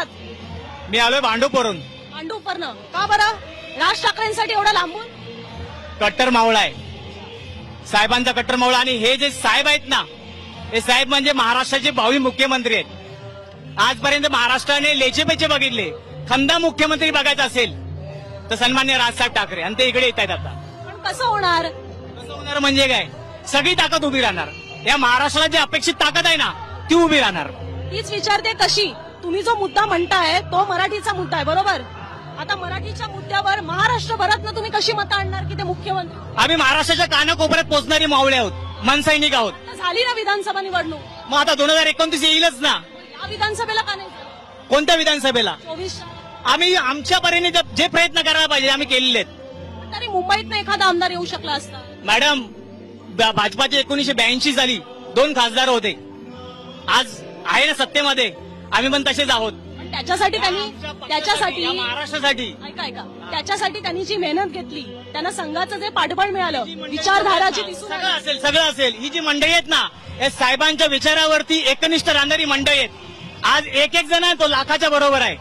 आलात? मी आलोय भांडूपवरून. भांडूपवरनं का बरं? राज ठाकरेंसाठी एवढं लांबून? कट्टर मावळा आहे साहेबांचा, कट्टर मावळा. आणि हे जे साहेब आहेत ना, हे साहेब म्हणजे महाराष्ट्राचे भावी मुख्यमंत्री आहेत. आजपर्यंत महाराष्ट्राने लेचेपेचे बघितले. खंदा मुख्यमंत्री बघायचा असेल तर सन्मान्य राजसाहेब ठाकरे, आणि ते इकडे येत आहेत आता. पण कसं होणार? कसं होणार म्हणजे काय? सगळी ताकद उभी राहणार. या महाराष्ट्राला जी अपेक्षित ताकद आहे ना, ती उभी राहणार. तीच विचारते कशी. तुम्ही जो मुद्दा म्हणताय तो मराठीचा मुद्दा आहे, बरोबर? आता मराठीच्या मुद्द्यावर महाराष्ट्रभरातनं तुम्ही कशी मतं आणणार की ते मुख्यमंत्री? आम्ही महाराष्ट्राच्या कानाकोपऱ्यात पोहोचणारी मावळे आहोत, मनसैनिक आहोत. आता झाली ना विधानसभा निवडणूक, मग आता 2029 येईलच ना. या विधानसभेला का नाही? कोणत्या विधानसभेला? 24. आम्ही आमच्या परीने जे प्रयत्न करायला पाहिजे आम्ही केलेले आहेत. तरी मुंबईत एखादा आमदार येऊ शकला असता. मॅडम, भाजपाची 1982 झाली, 2 खासदार होते. आज आहे ना सत्तेमध्ये, आम्ही पण तसेच आहोत. पण त्याच्यासाठी या महाराष्ट्रासाठी ऐका त्याच्यासाठी त्यांनी जी मेहनत घेतली, त्यांना संघाचं जे पाठबळ मिळालं, विचारधाराची दिसून आली. सगळं असेल. ही जी मंडळी आहेत ना, या साहेबांच्या विचारावरती एकनिष्ठ राहणारी मंडळी आहेत. आज एक जण आहे तो लाखाच्या बरोबर आहे.